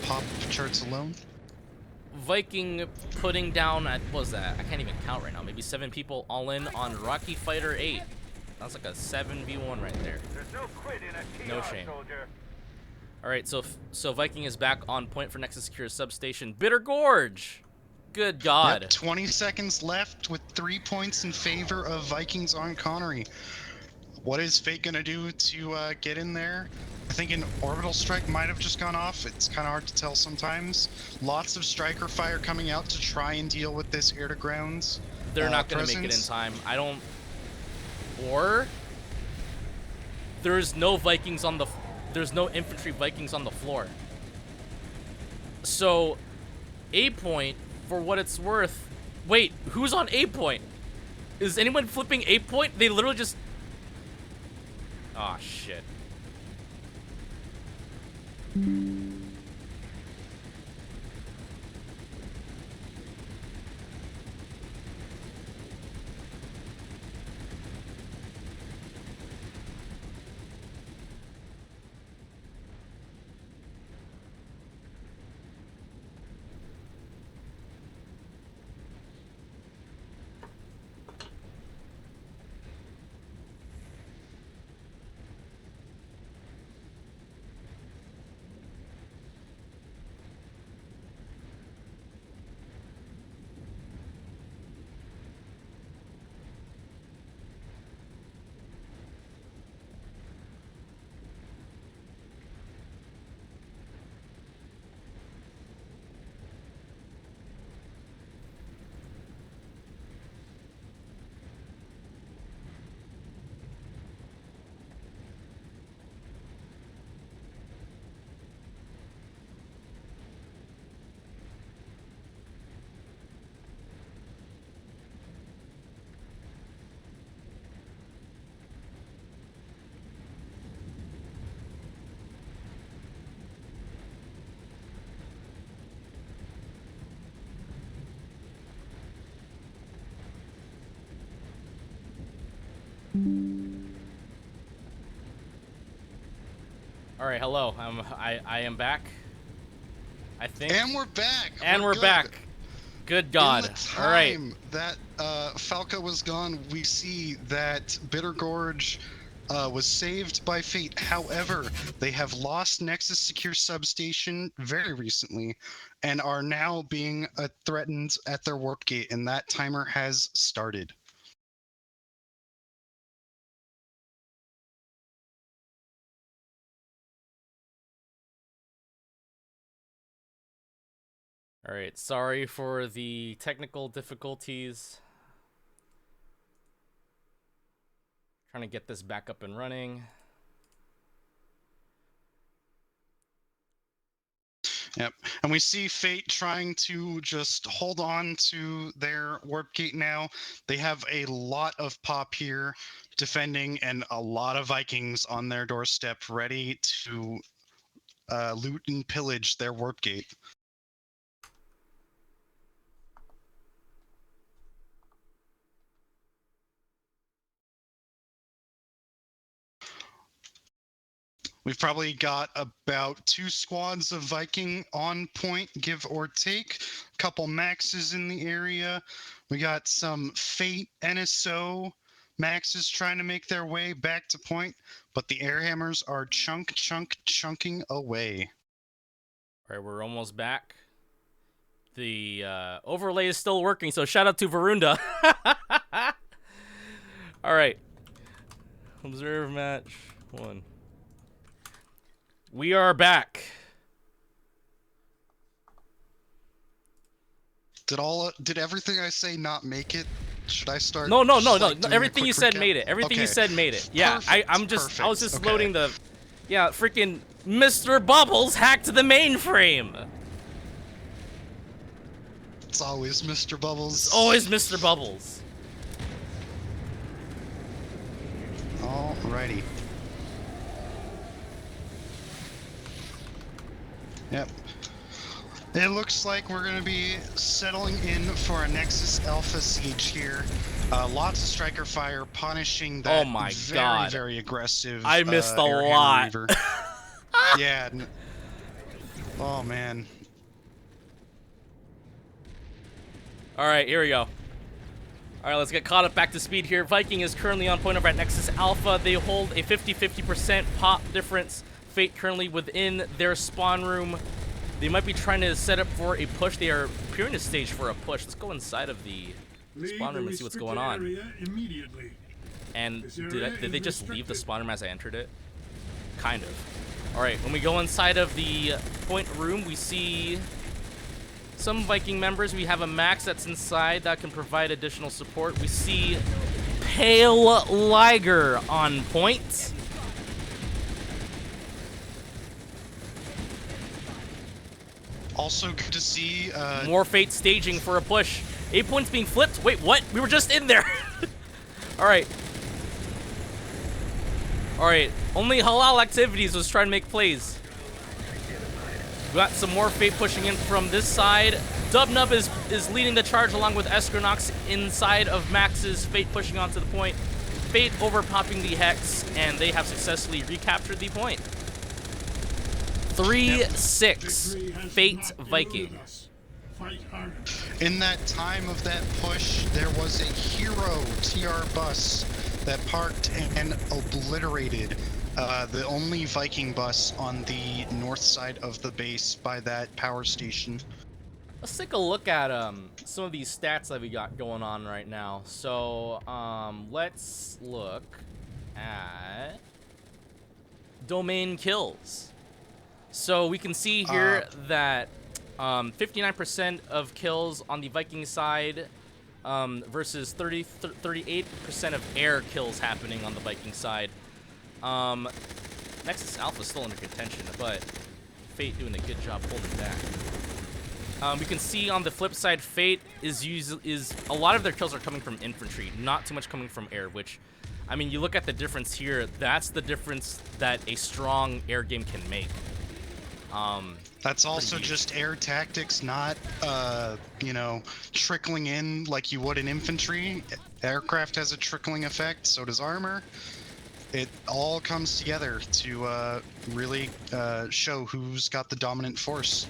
pop charts alone. Viking putting down, what was that? I can't even count right now. Maybe 7 people all in on Rocky Fighter 8. That's like a 7v1 right there. There's no quit in a No TR, shame. soldier. All right, so Viking is back on point for Nexus Secure Substation. Bitter Gorge. Good God. Yep, 20 seconds left with 3 points in favor of Vikings on Connery. What is Fate gonna do to get in there? I think an orbital strike might have just gone off. It's kind of hard to tell sometimes. Lots of striker fire coming out to try and deal with this air-to-ground. They're not going to make it in time. I don't... Or... There's no Vikings on the... There's no infantry Vikings on the floor. So, A point, for what it's worth... Wait, who's on A point? Is anyone flipping A point? They literally just... Aw, shit. All right, hello. I am back. I think. And we're back. And we're back. Good God. In the All right. time that Falco was gone, we see that Bitter Gorge was saved by Fate. However, they have lost Nexus Secure Substation very recently and are now being threatened at their warp gate, and that timer has started. All right, sorry for the technical difficulties. Trying to get this back up and running. Yep, and we see Fate trying to just hold on to their warp gate now. They have a lot of pop here defending and a lot of Vikings on their doorstep ready to loot and pillage their warp gate. We've probably got about 2 squads of Viking on point, give or take. A couple maxes in the area. We got some Fate NSO maxes trying to make their way back to point, but the airhammers are chunking away. All right, we're almost back. The overlay is still working, so shout out to Varunda. All right. Observe match 1. We are back. Did everything I say not make it? Should I start? No. Like, Everything you said recap? made it. Everything okay. you said made it. Yeah, Perfect, I was just perfect. loading the, yeah, freaking Mr. Bubbles hacked the mainframe. It's always Mr. Bubbles. It's always Mr. Bubbles. Alrighty. Yep. It looks like we're going to be settling in for a Nexus Alpha siege here. Lots of striker fire punishing that Oh my God. very aggressive I missed a air hammer lot. reaver. Yeah. Oh man. All right, here we go. All right, let's get caught up back to speed here. Viking is currently on point over at Nexus Alpha. They hold a 50-50% pop difference. Fate currently within their spawn room. They might be trying to set up for a push. They are appearing to stage for a push. Let's go inside of the spawn room and see what's going on. And did they just leave the spawn room as I entered it? Kind of. All right, when we go inside of the point room, we see some Viking members. We have a Max that's inside that can provide additional support. We see Pale Liger on point. Also good to see More Fate staging for a push. 8 points being flipped. Wait, what? We were just in there. All right. All right. Only Halal Activities was trying to make plays. We got some more Fate pushing in from this side. Dubnub is leading the charge along with Eskernox inside of Max's. Fate pushing onto the point. Fate overpopping the Hex, and they have successfully recaptured the point. 3-6, Fate Viking. in that time of that push, there was a hero TR bus that parked and obliterated the only Viking bus on the north side of the base by that power station. Let's take a look at some of these stats that we got going on right now. So let's look at domain kills. So we can see here that 59% of kills on the Viking side versus 38% of air kills happening on the Viking side. Nexus Alpha still under contention, but Fate doing a good job holding back. We can see on the flip side, Fate is a lot of their kills are coming from infantry, not too much coming from air, which, I mean, you look at the difference here, that's the difference that a strong air game can make. That's also just air tactics, not, you know, trickling in like you would in infantry. Aircraft has a trickling effect, so does armor. It all comes together to really show who's got the dominant force.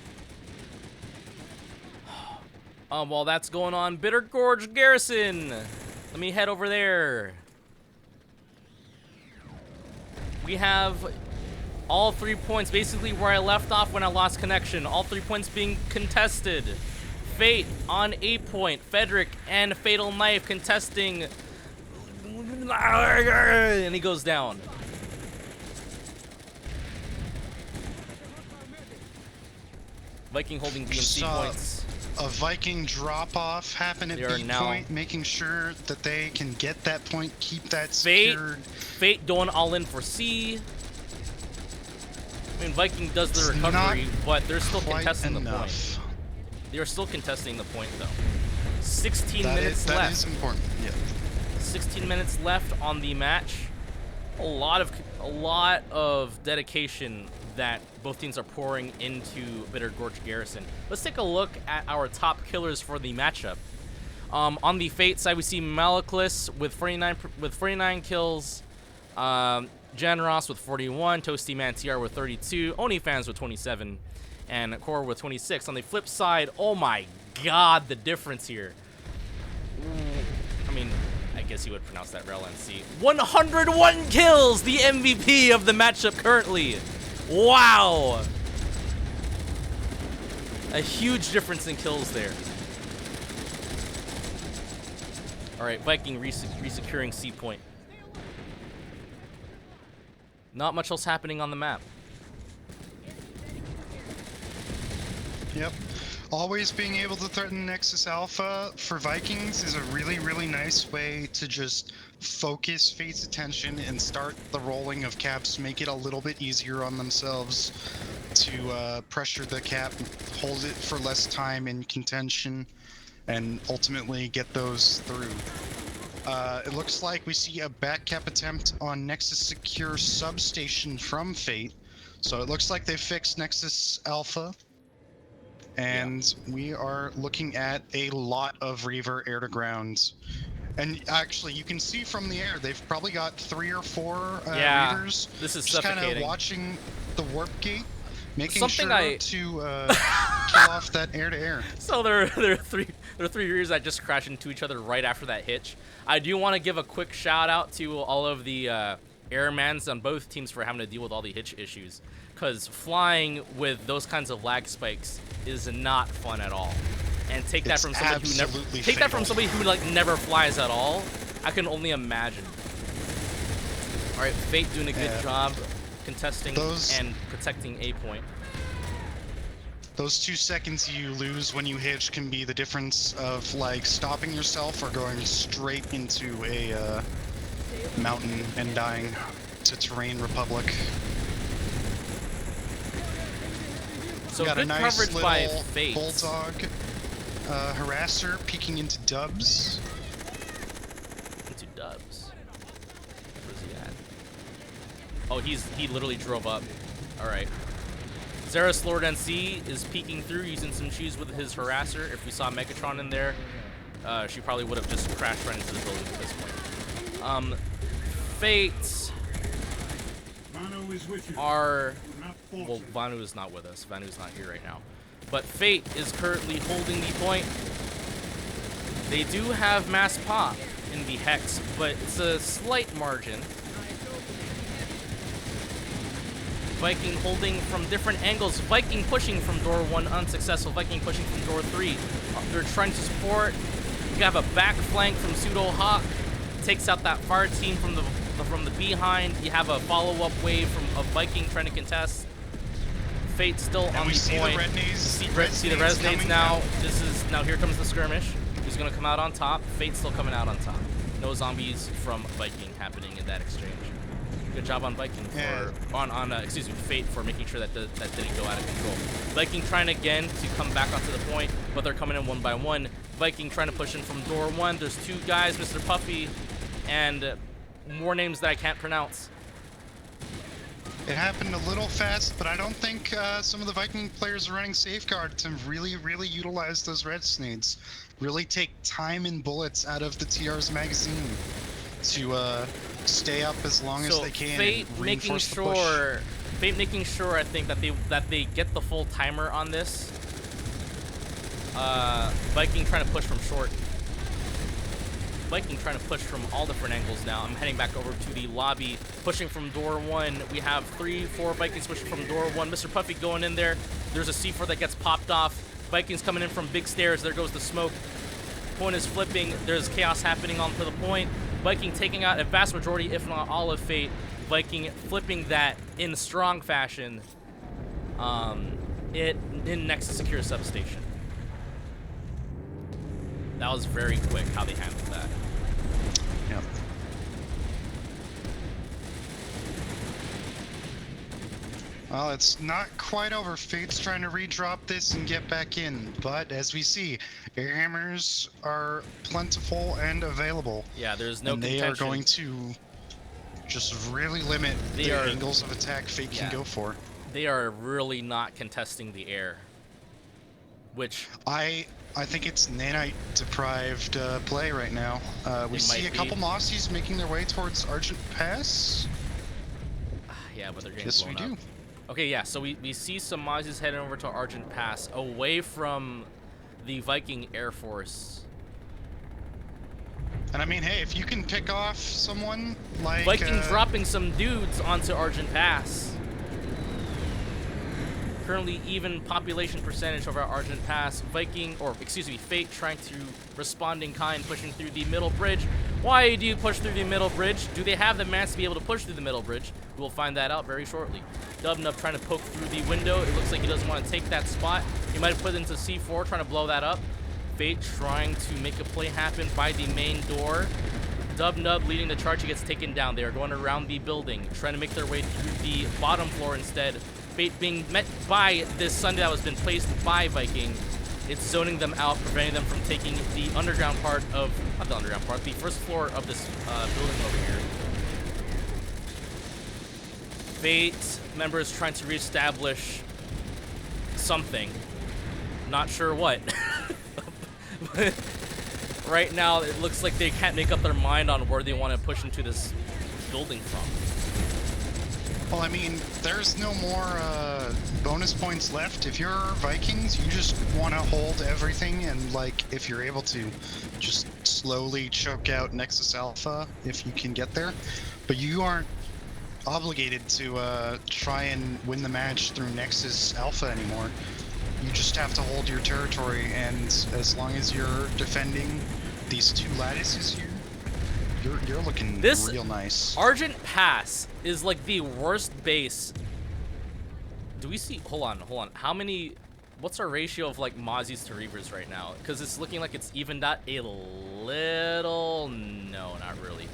While that's going on, Bitter Gorge Garrison. Let me head over there. We have all 3 points, basically where I left off when I lost connection. All 3 points being contested. Fate on 8 point. Frederick and Fatal Knife contesting. And he goes down. Viking holding DMC points. A Viking drop-off happen at B point, making sure that they can get that point, keep that secured. Fate going all in for C. I mean, Viking does the recovery, but they're still contesting the point. They are still contesting the point, though. 16 minutes left. That is important, yeah. 16 minutes left on the match. A lot of dedication that both teams are pouring into Bitter Gorge Garrison. Let's take a look at our top killers for the matchup. On the Fate side, we see Malaklis with 49 kills, Generos with 41, Toasty Man TR with 32, OnlyFans with 27, and Core with 26. On the flip side, oh my god, the difference here. I mean, I guess you would pronounce that rel NC. 101 kills, the MVP of the matchup currently. Wow! A huge difference in kills there. Alright, Viking resecuring C point. Not much else happening on the map. Yep. Always being able to threaten Nexus Alpha for Vikings is a really, really nice way to just focus Fate's attention and start the rolling of caps, make it a little bit easier on themselves to pressure the cap, hold it for less time in contention, and ultimately get those through. It looks like we see a back cap attempt on Nexus Secure Substation from Fate. So it looks like they fixed Nexus Alpha. And we are looking at a lot of Reaver air-to-ground. And actually, you can see from the air, they've probably got 3 or 4 Reavers. This is just kind suffocating. of watching the warp gate. Making Something sure to kill off that air-to-air. So there are three rears that just crash into each other right after that hitch. I do want to give a quick shout out to all of the airmans on both teams for having to deal with all the hitch issues, because flying with those kinds of lag spikes is not fun at all. And take that from somebody who like never flies at all. I can only imagine. All right, Fate doing a good job contesting and protecting A point. Those 2 seconds you lose when you hitch can be the difference of like stopping yourself or going straight into a mountain and dying to Terrain Republic. So got good a nice coverage little by Fate. Bulldog harasser peeking into Dubs. Into Dubs. Where's he at? Oh, he literally drove up. All right. Zeros Lord NC is peeking through using some cheese with his harasser. If we saw Megatron in there, she probably would have just crashed right into the building at this point. Fates are... Well, Vanu is not with us. Vanu's not here right now. But Fate is currently holding the point. They do have mass pop in the Hex, but it's a slight margin. Viking holding from different angles. Viking pushing from door 1, unsuccessful. Viking pushing from door 3. They're trying to support. You have a back flank from Pseudo Hawk. Takes out that fire team from the behind. You have a follow-up wave from a Viking trying to contest. Fate still on the point. See the res nades now. Now here comes the skirmish. Who's gonna come out on top? Fate's still coming out on top. No zombies from Viking happening in that exchange. Good job on Viking excuse me, Fate for making sure that didn't go out of control. Viking trying again to come back onto the point, but they're coming in one by one. Viking trying to push in from door 1. There's 2 guys, Mr. Puffy, and more names that I can't pronounce. It happened a little fast, but I don't think some of the Viking players are running safeguard to really utilize those red snades. Really take time and bullets out of the TR's magazine to stay up as long as they can. Fate making sure, I think that they get the full timer on this. Viking trying to push from short. Viking trying to push from all different angles now. I'm heading back over to the lobby, pushing from door 1. We have 3-4 Vikings pushing from door 1. Mr. Puffy going in there. There's a C4 that gets popped off. Vikings coming in from big stairs. There goes the smoke. Point is flipping. There's chaos happening onto the point. Viking taking out a vast majority, if not all of Fate. Viking flipping that in strong fashion. In next to secure substation. That was very quick how they handled that. Yep. Well, it's not quite over. Fate's trying to redrop this and get back in, but as we see, air hammers are plentiful and available. Yeah, there's no contention. They are going to just really limit the angles of attack Fate can go for. They are really not contesting the air, which I think it's nanite deprived play right now. We see a couple Mossies making their way towards Argent Pass. Yeah, but they're getting blown up. Yes, we do. Okay, yeah, so we see some Mossies heading over to Argent Pass, away from the Viking Air Force. And I mean, hey, if you can pick off someone like... Viking dropping some dudes onto Argent Pass. Currently even population percentage over Argent Pass. Fate trying to respond in kind, pushing through the middle bridge. Why do you push through the middle bridge? Do they have the mass to be able to push through the middle bridge? We'll find that out very shortly. Dubnub trying to poke through the window. It looks like he doesn't want to take that spot. He might have put it into C4, trying to blow that up. Fate trying to make a play happen by the main door. Dubnub leading the charge. He gets taken down. They are going around the building, trying to make their way through the bottom floor instead. Fate being met by this Sunday that was been placed by Viking. It's zoning them out, preventing them from taking the underground part of, not the underground part, the first floor of this building over here. Fate members trying to reestablish something. Not sure what. But right now, it looks like they can't make up their mind on where they want to push into this building from. Well, I mean, there's no more bonus points left. If you're Vikings, you just want to hold everything, and like if you're able to, just slowly choke out Nexus Alpha if you can get there. But you aren't obligated to try and win the match through Nexus Alpha anymore. You just have to hold your territory, and as long as you're defending these two lattices here, you're looking real nice. Argent Pass is like the worst base. Do we see? Hold on. How many? What's our ratio of like Mozzies to Reavers right now? Because it's looking like it's evened out a little. No, not really.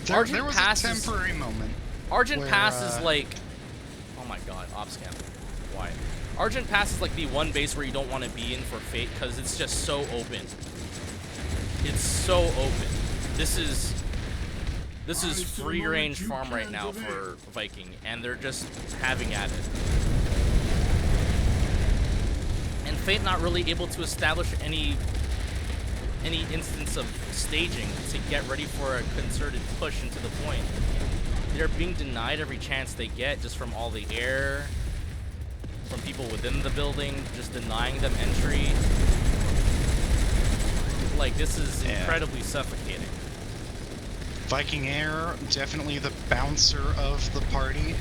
There was a temporary moment. Argent Pass is like, oh my god, OpsCam. Why? Argent Pass is like the one base where you don't want to be in for Fate because it's just so open. It's so open. This is free range farm right now for Viking, and they're just having at it. And Fate not really able to establish any instance of staging to get ready for a concerted push into the point. They're being denied every chance they get just from all the air, from people within the building, just denying them entry. Like, this is incredibly suffocating. Viking Air, definitely the bouncer of the party.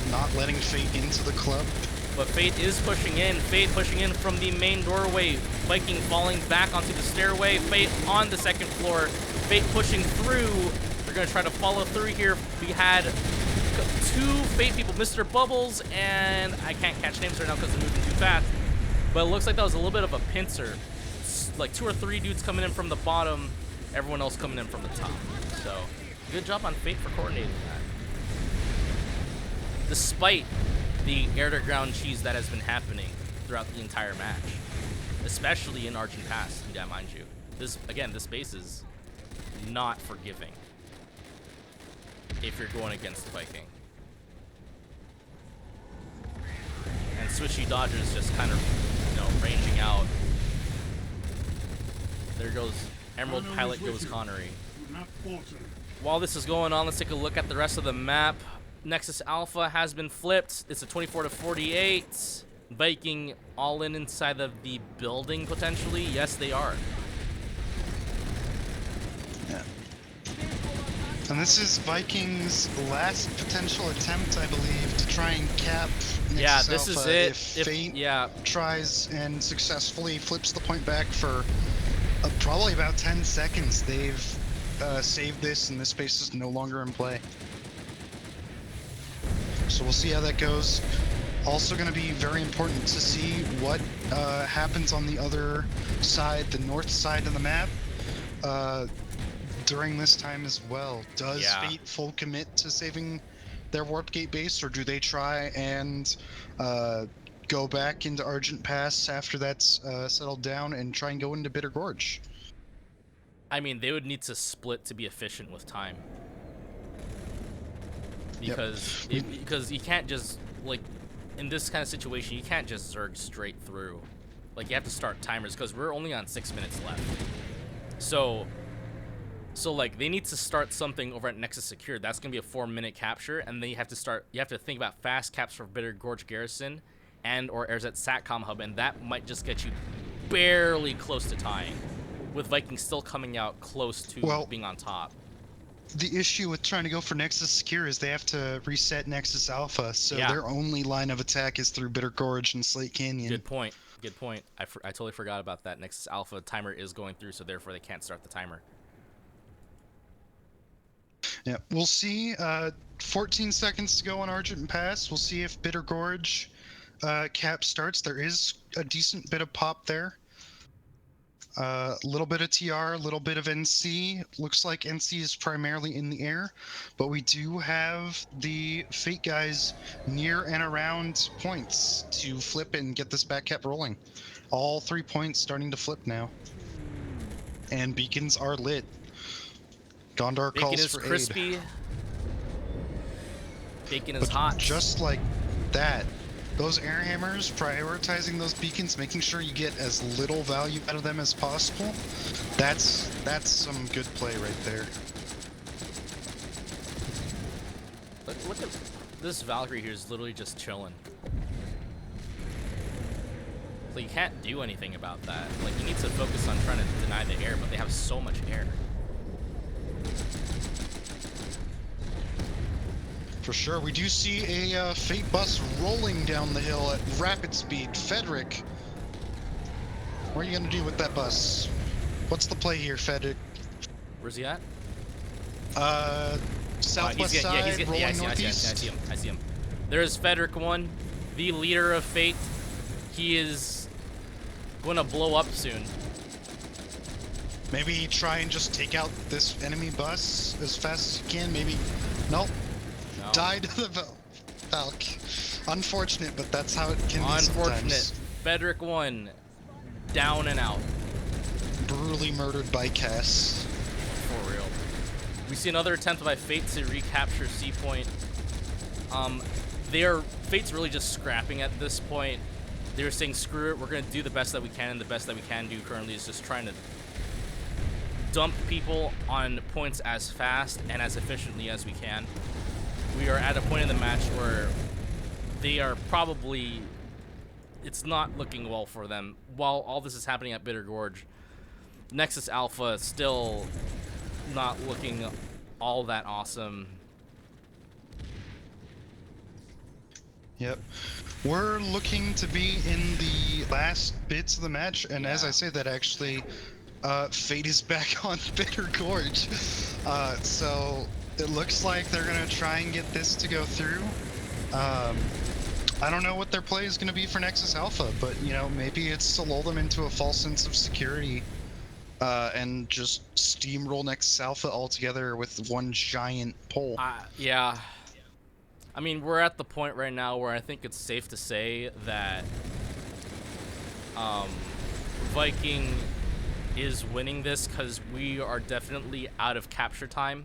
Not letting Fate into the club. But Fate is pushing in. Fate pushing in from the main doorway. Viking falling back onto the stairway. Fate on the second floor. Fate pushing through. They're going to try to follow through here. We had two Fate people, Mr. Bubbles, and I can't catch names right now because they're moving too fast. But it looks like that was a little bit of a pincer. It's like 2 or 3 dudes coming in from the bottom, everyone else coming in from the top. So, good job on Fate for coordinating that. Despite the air-to-ground cheese that has been happening throughout the entire match, especially in Argent Pass, yeah, mind you. This base is not forgiving if you're going against Viking. And Swishy Dodgers just kind of, ranging out. There goes Emerald Pilot, goes Connery. While this is going on, let's take a look at the rest of the map. Nexus Alpha has been flipped. It's a 24-48. Viking all inside of the building, potentially. Yes, they are. Yeah. And this is Viking's last potential attempt, I believe, to try and cap Nexus this Alpha. is it. If Fate tries and successfully flips the point back for probably about 10 seconds, they've saved this, and this space is no longer in play. So we'll see how that goes. Also going to be very important to see what happens on the other side, the north side of the map, during this time as well. Does Fate full commit to saving their Warp Gate base, or do they try and go back into Argent Pass after that's settled down and try and go into Bitter Gorge? I mean, they would need to split to be efficient with time. Because because you can't just, like, in this kind of situation, you can't just zerg straight through. Like, you have to start timers, because we're only on 6 minutes left. So like, they need to start something over at Nexus Secure. That's gonna be a 4-minute capture, and then you have to think about fast caps for Bitter Gorge Garrison or Airzet Satcom Hub, and that might just get you barely close to tying, with Vikings still coming out close to being on top. The issue with trying to go for Nexus Secure is they have to reset Nexus Alpha, so their only line of attack is through Bitter Gorge and Slate Canyon. Good point. Good point. I totally forgot about that. Nexus Alpha timer is going through, so therefore they can't start the timer. Yeah, we'll see. 14 seconds to go on Argent Pass. We'll see if Bitter Gorge cap starts. There is a decent bit of pop there. A little bit of TR, a little bit of NC. Looks like NC is primarily in the air, but we do have the Fate guys near and around points to flip and get this back cap rolling. All 3 points starting to flip now. And beacons are lit. Gondor calls for Bacon is crispy. aid. Bacon is hot. Just like that, those air hammers, prioritizing those beacons, making sure you get as little value out of them as possible, that's some good play right there. This Valkyrie here is literally just chilling. So you can't do anything about that. Like, you need to focus on trying to deny the air, but they have so much air. For sure. We do see a Fate bus rolling down the hill at rapid speed. Frederick, what are you going to do with that bus? What's the play here, Frederick? Where's he at? Southwest side, rolling northeast. I see him. There's Frederick 1, the leader of Fate. He is going to blow up soon. Maybe try and just take out this enemy bus as fast as you can. Maybe. Nope. No. Died to the Falc. Unfortunate, but that's how it can be Unfortunate. sometimes. Frederick 1, down and out. Brutally murdered by Cass. For real. We see another attempt by Fate to recapture C point. Fate's really just scrapping at this point. They're saying, screw it, we're going to do the best that we can, and the best that we can do currently is just trying to dump people on points as fast and as efficiently as we can. We are at a point in the match where they are probably, it's not looking well for them. While all this is happening at Bitter Gorge, Nexus Alpha still not looking all that awesome. Yep. We're looking to be in the last bits of the match, and as I say that, actually, Fate is back on Bitter Gorge. So it looks like they're going to try and get this to go through. I don't know what their play is going to be for Nexus Alpha, but, you know, maybe it's to lull them into a false sense of security and just steamroll Nexus Alpha altogether with one giant pull. Yeah. I mean, we're at the point right now where I think it's safe to say that Viking is winning this because we are definitely out of capture time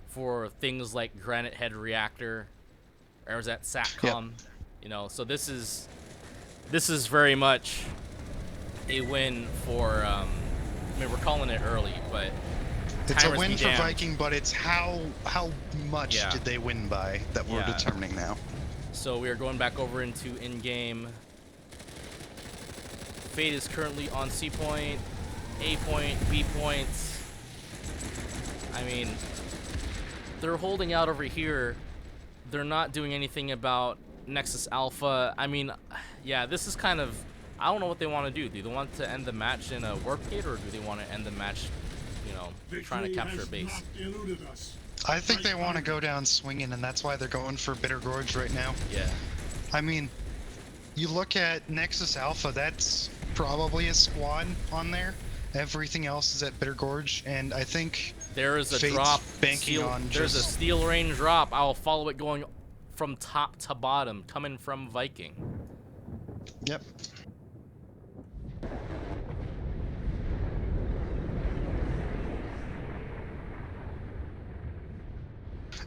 for things like Granite Head Reactor, or is that SATCOM? Yep. You know, so this is very much a win for. I mean, we're calling it early, but it's a win for Viking, but it's how much did they win by that we're determining now. So we are going back over into in-game. Fate is currently on C point, A point, B points. I mean, they're holding out over here. They're not doing anything about Nexus Alpha. I mean, yeah, this is kind of, I don't know what they want to do. Do they want to end the match in a warp gate, or do they want to end the match, you know, trying to capture a base? I think they want to go down swinging, and that's why they're going for Bitter Gorge right now. Yeah. I mean, you look at Nexus Alpha, that's probably a squad on there. Everything else is at Bitter Gorge, and I think there is a Fate's drop. Banking on there's a steel rain drop. I'll follow it going from top to bottom, coming from Viking. Yep.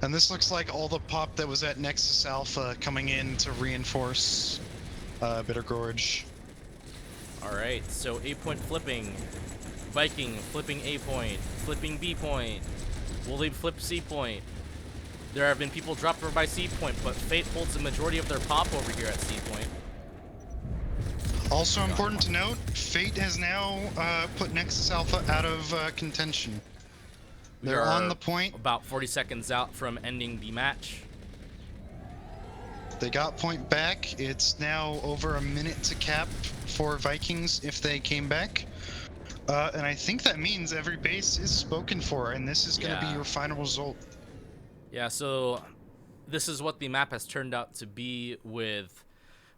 And this looks like all the pop that was at Nexus Alpha coming in to reinforce Bitter Gorge. Alright, so A point flipping. Viking flipping A point, flipping B point. Will they flip C point? There have been people dropped over by C point, but Fate holds the majority of their pop over here at C point. Also important to note, Fate has now put Nexus Alpha out of contention. They're on the point. About 40 seconds out from ending the match. They got point back. It's now over a minute to cap for Vikings if they came back. And I think that means every base is spoken for, and this is going to be your final result. Yeah, so this is what the map has turned out to be, with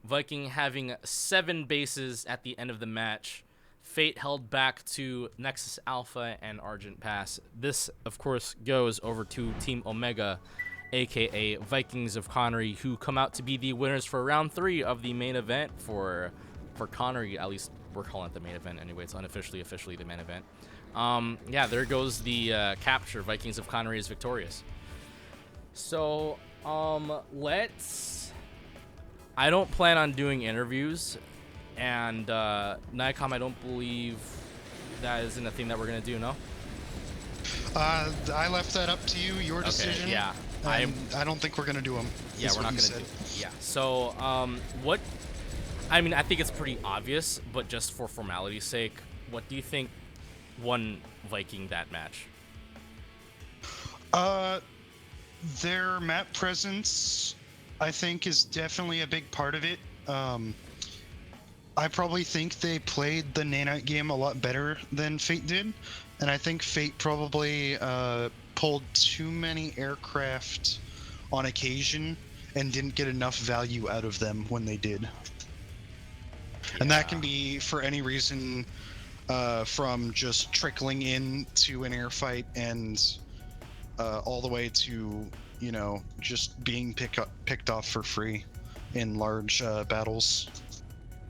Viking having 7 bases at the end of the match. Fate held back to Nexus Alpha and Argent Pass. This, of course, goes over to Team Omega, aka Vikings of Connery, who come out to be the winners for round 3 of the main event for Connery. At least we're calling it the main event anyway. It's unofficially the main event. Yeah, there goes the capture. Vikings of Connery is victorious. So, let's... I don't plan on doing interviews. And Niccom, I don't believe that isn't a thing that we're gonna do, no? I left that up to you, your decision. Okay, yeah. and I don't think we're gonna do them. Yeah, we're not gonna do. Yeah. So, what? I mean, I think it's pretty obvious, but just for formality's sake, what do you think won Viking that match? Their map presence, I think, is definitely a big part of it. I probably think they played the Nanite game a lot better than Fate did, and I think Fate probably pulled too many aircraft on occasion and didn't get enough value out of them when they did. Yeah. And that can be for any reason, from just trickling into an airfight and all the way to, you know, just being picked off for free in large battles.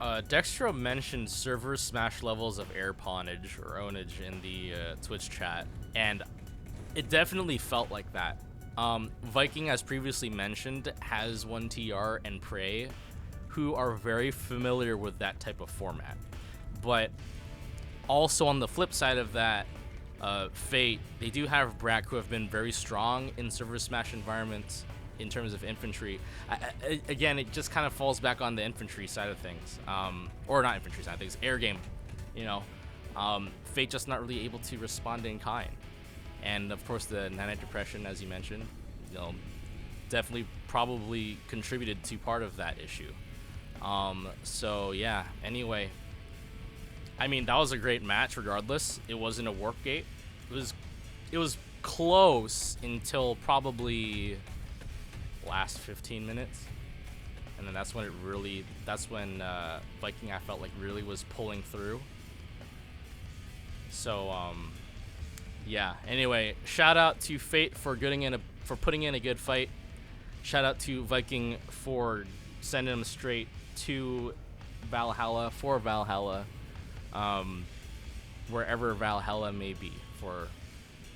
Dextro mentioned server smash levels of air pawnage or ownage in the Twitch chat, and it definitely felt like that. Viking, as previously mentioned, has 1TR and Prey, who are very familiar with that type of format. But also on the flip side of that, Fate, they do have Brack, who have been very strong in server smash environments in terms of infantry. Again, it just kind of falls back on the infantry side of things, or not infantry side of things, air game. You know, Fate just not really able to respond in kind, and of course the Nanite depression, as you mentioned, you know, definitely probably contributed to part of that issue. So yeah. Anyway, I mean, that was a great match. Regardless, it wasn't a warp gate. It was close until probably last 15 minutes, and then that's when Viking, I felt like, really was pulling through. So yeah. Anyway, shout out to Fate for putting in a good fight. Shout out to Viking for sending them straight to Valhalla for Valhalla, wherever Valhalla may be, for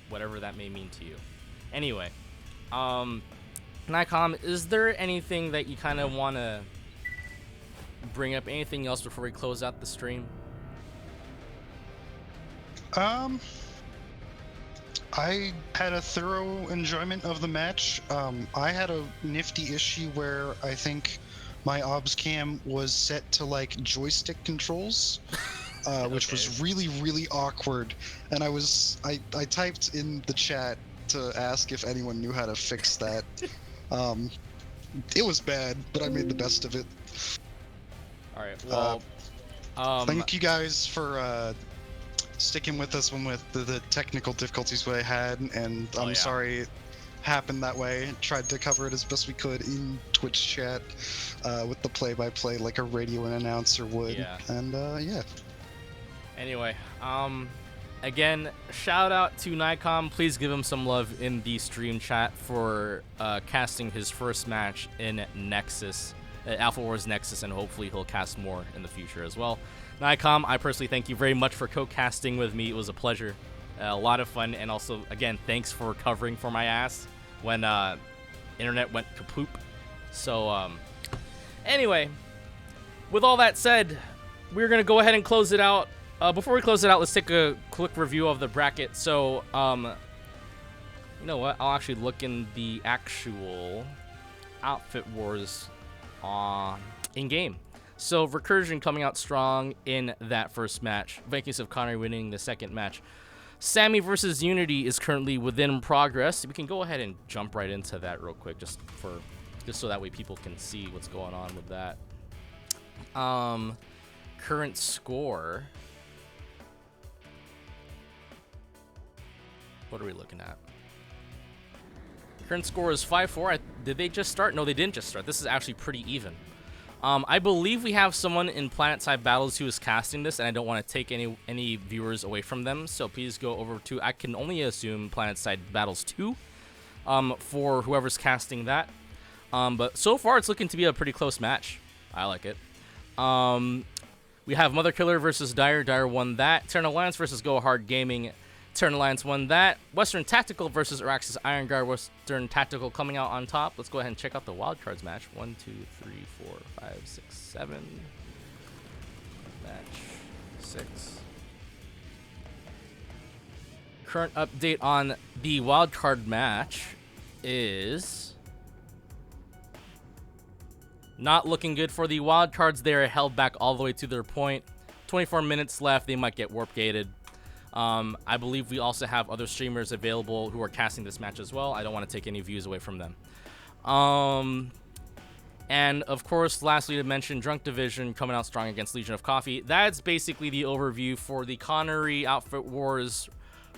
whatever that may mean to you. Anyway, Niccom, is there anything that you kind of want to bring up? Anything else before we close out the stream? I had a thorough enjoyment of the match. I had a nifty issue where I think my obs cam was set to like joystick controls, which was really, really awkward. And I typed in the chat to ask if anyone knew how to fix that. It was bad, but I made the best of it. All right. Well, thank you guys for sticking with us when with the technical difficulties we had, and I'm sorry it happened that way. Tried to cover it as best we could in Twitch chat with the play-by-play like a radio announcer would. Yeah. And yeah. Anyway, again, shout out to Niccom. Please give him some love in the stream chat for casting his first match in Nexus, Alpha Wars Nexus, and hopefully he'll cast more in the future as well. Niccom, I personally thank you very much for co-casting with me. It was a pleasure, a lot of fun, and also, again, thanks for covering for my ass when internet went kapoop. So, anyway, with all that said, we're going to go ahead and close it out. Before we close it out, let's take a quick review of the bracket. So, you know what? I'll actually look in the actual Outfit Wars in-game. So, Recursion coming out strong in that first match. Vikings of Connery winning the second match. Sammy versus Unity is currently within progress. We can go ahead and jump right into that real quick, just so that way people can see what's going on with that. Current score. What are we looking at? Current score is 5-4. Did they just start? No, they didn't just start. This is actually pretty even. I believe we have someone in Planet-Side Battles who is casting this, and I don't want to take any viewers away from them, so please go over to, I can only assume, Planet-Side Battles 2 for whoever's casting that. But so far, it's looking to be a pretty close match. I like it. We have Mother Killer versus Dire. Dire won that. Turn Alliance versus Go Hard Gaming. Turn Alliance won that. Western Tactical versus Araxis Iron Guard. Western Tactical coming out on top. Let's go ahead and check out the wildcards match. 1, 2, 3, 4, 5, 6, 7. Match 6. Current update on the wildcard match is not looking good for the wild cards. They're held back all the way to their point. 24 minutes left. They might get warp gated. I believe we also have other streamers available who are casting this match as well. I don't want to take any views away from them. And of course, lastly to mention, Drunk Division coming out strong against Legion of Coffee. That's basically the overview for the Connery Outfit Wars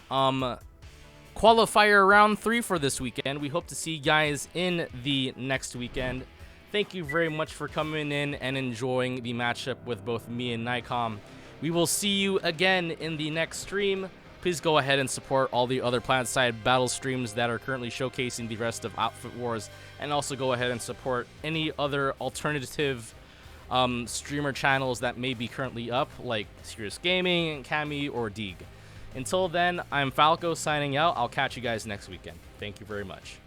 qualifier round 3 for this weekend. We hope to see you guys in the next weekend. Thank you very much for coming in and enjoying the matchup with both me and Niccom. We will see you again in the next stream. Please go ahead and support all the other PlanetSide battle streams that are currently showcasing the rest of Outfit Wars, and also go ahead and support any other alternative streamer channels that may be currently up, like Serious Gaming, Cami, or Deeg. Until then, I'm Falco signing out. I'll catch you guys next weekend. Thank you very much.